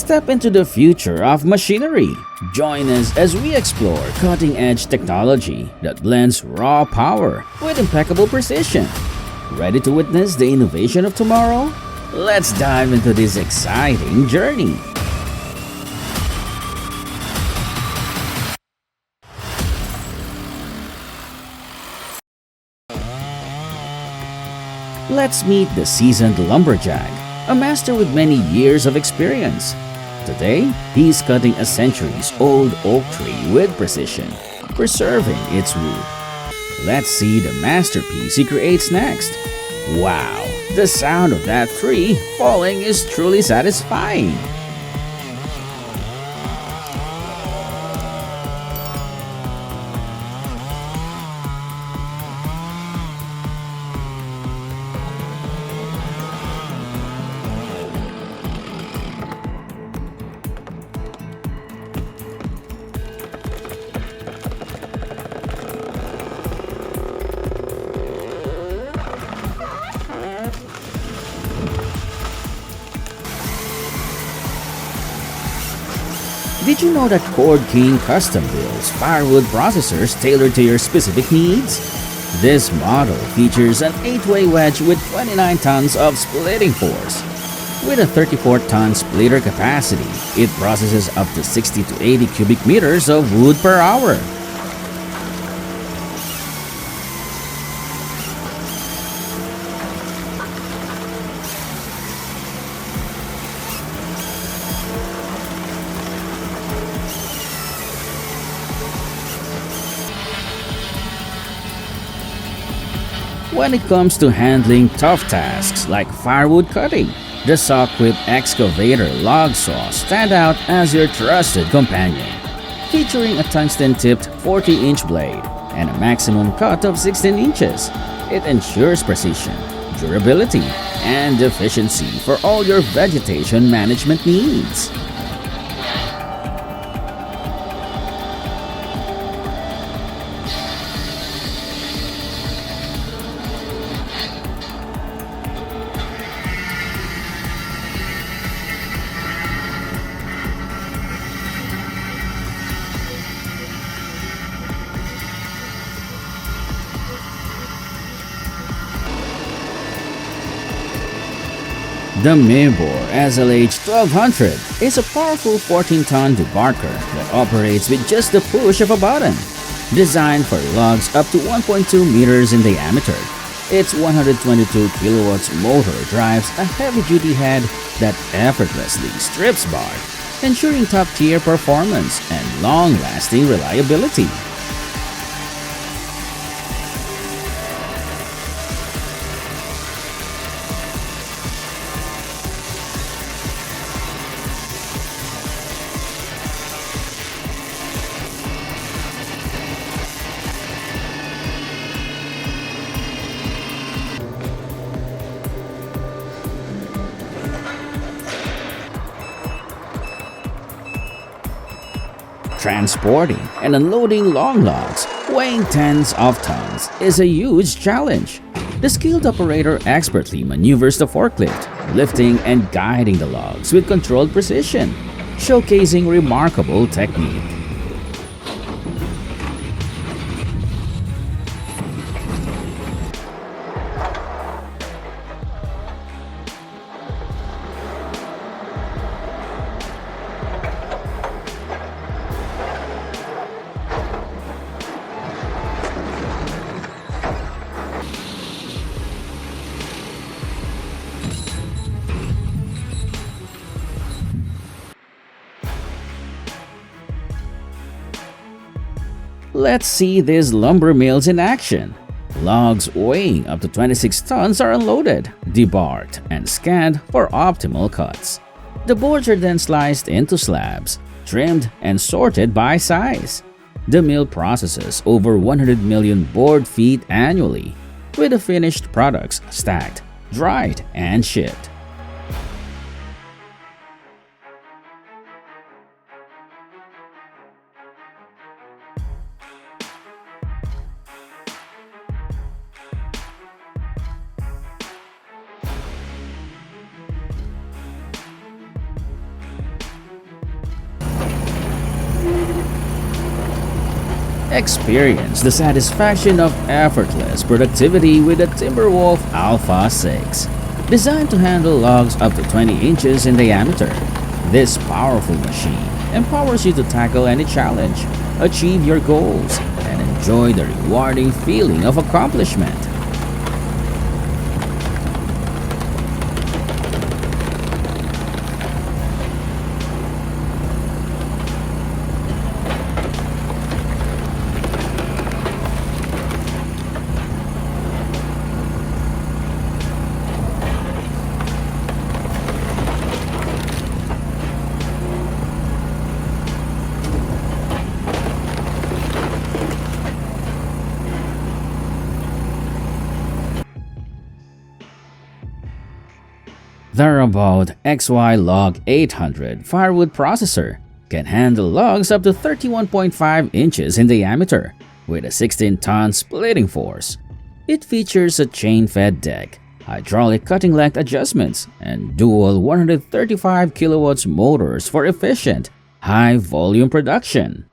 Step into the future of machinery. Join us as we explore cutting-edge technology that blends raw power with impeccable precision. Ready to witness the innovation of tomorrow? Let's dive into this exciting journey. Let's meet the seasoned lumberjack, a master with many years of experience. Today, he's cutting a centuries-old oak tree with precision, preserving its wood. Let's see the masterpiece he creates next. Wow, the sound of that tree falling is truly satisfying. Did you know that Cord King custom builds firewood processors tailored to your specific needs? This model features an 8-way wedge with 29 tons of splitting force. With a 34-ton splitter capacity, it processes up to 60 to 80 cubic meters of wood per hour. When it comes to handling tough tasks like firewood cutting, the saw-equipped Excavator log saws stand out as your trusted companion. Featuring a tungsten-tipped 40-inch blade and a maximum cut of 16 inches, it ensures precision, durability, and efficiency for all your vegetation management needs. The Mibor SLH 1200 is a powerful 14-ton debarker that operates with just the push of a button. Designed for logs up to 1.2 meters in diameter, its 122 kilowatts motor drives a heavy-duty head that effortlessly strips bark, ensuring top-tier performance and long-lasting reliability. Transporting and unloading long logs weighing tens of tons is a huge challenge. The skilled operator expertly maneuvers the forklift, lifting and guiding the logs with controlled precision, showcasing remarkable technique. Let's see these lumber mills in action. Logs weighing up to 26 tons are unloaded, debarked, and scanned for optimal cuts. The boards are then sliced into slabs, trimmed, and sorted by size. The mill processes over 100 million board feet annually, with the finished products stacked, dried, and shipped. Experience the satisfaction of effortless productivity with the Timberwolf Alpha 6. Designed to handle logs up to 20 inches in diameter, this powerful machine empowers you to tackle any challenge, achieve your goals, and enjoy the rewarding feeling of accomplishment. The Robot XY Log 800 firewood processor can handle logs up to 31.5 inches in diameter with a 16-ton splitting force. It features a chain-fed deck, hydraulic cutting length adjustments, and dual 135 kilowatts motors for efficient, high-volume production.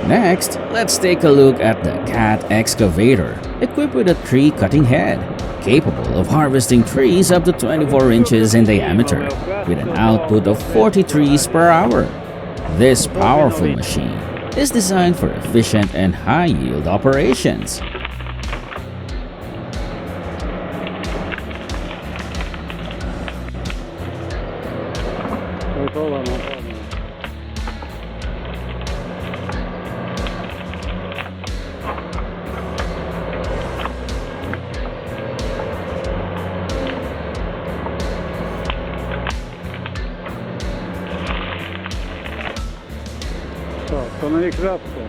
Next, let's take a look at the Cat Excavator, equipped with a tree cutting head, capable of harvesting trees up to 24 inches in diameter, with an output of 40 trees per hour. This powerful machine is designed for efficient and high-yield operations. Станови краску.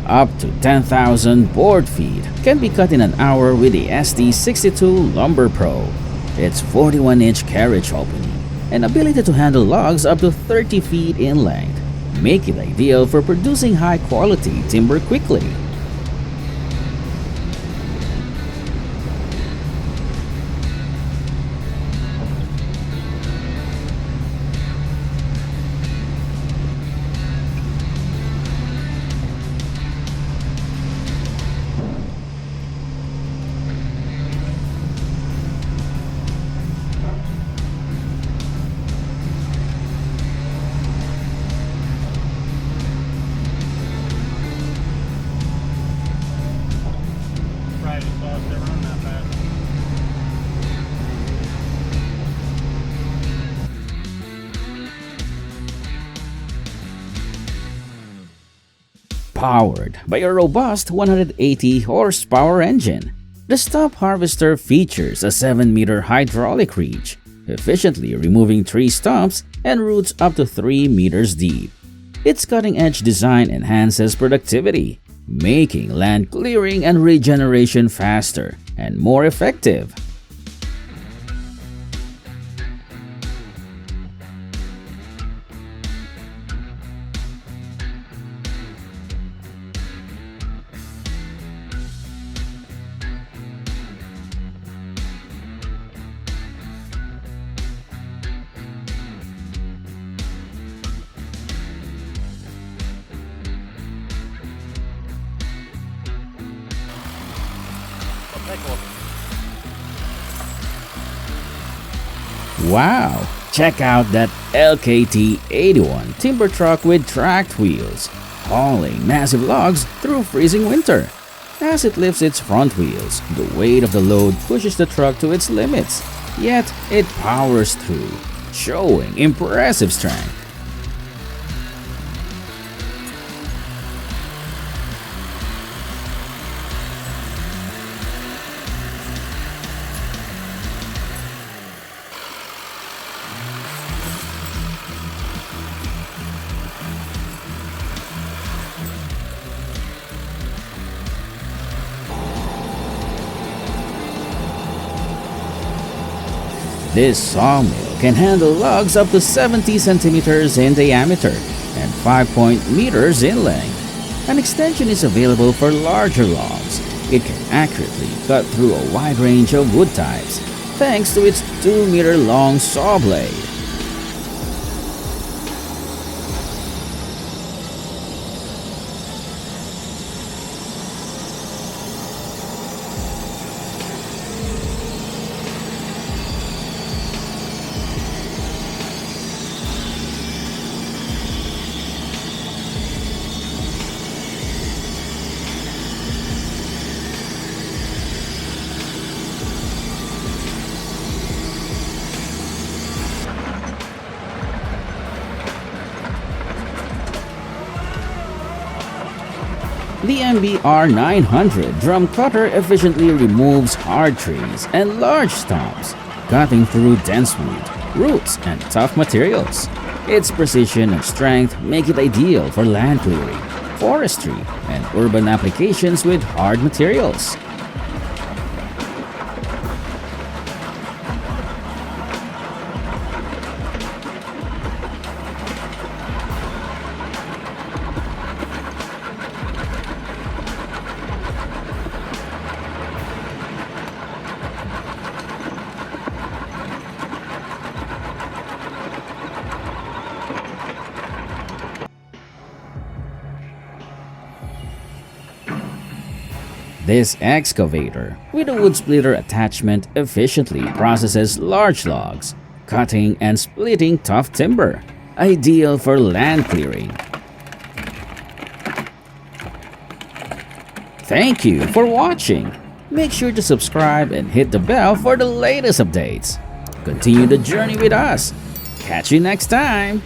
Up to 10,000 board feet can be cut in an hour with the SD62 Lumber Pro. Its 41-inch carriage opening and ability to handle logs up to 30 feet in length make it ideal for producing high-quality timber quickly. Powered by a robust 180 horsepower engine, the Stump harvester features a 7-meter hydraulic reach, efficiently removing tree stumps and roots up to 3 meters deep. Its cutting-edge design enhances productivity, making land clearing and regeneration faster and more effective. Wow! Check out that LKT-81 timber truck with tracked wheels, hauling massive logs through freezing winter. As it lifts its front wheels, the weight of the load pushes the truck to its limits, yet it powers through, showing impressive strength. This sawmill can handle logs up to 70 centimeters in diameter and 5 meters in length. An extension is available for larger logs. It can accurately cut through a wide range of wood types thanks to its 2-meter-long saw blade. The MBR 900 drum cutter efficiently removes hard trees and large stumps, cutting through dense wood, roots, and tough materials. Its precision and strength make it ideal for land clearing, forestry, and urban applications with hard materials. This excavator, with a wood splitter attachment, efficiently processes large logs, cutting and splitting tough timber, ideal for land clearing. Thank you for watching. Make sure to subscribe and hit the bell for the latest updates. Continue the journey with us. Catch you next time.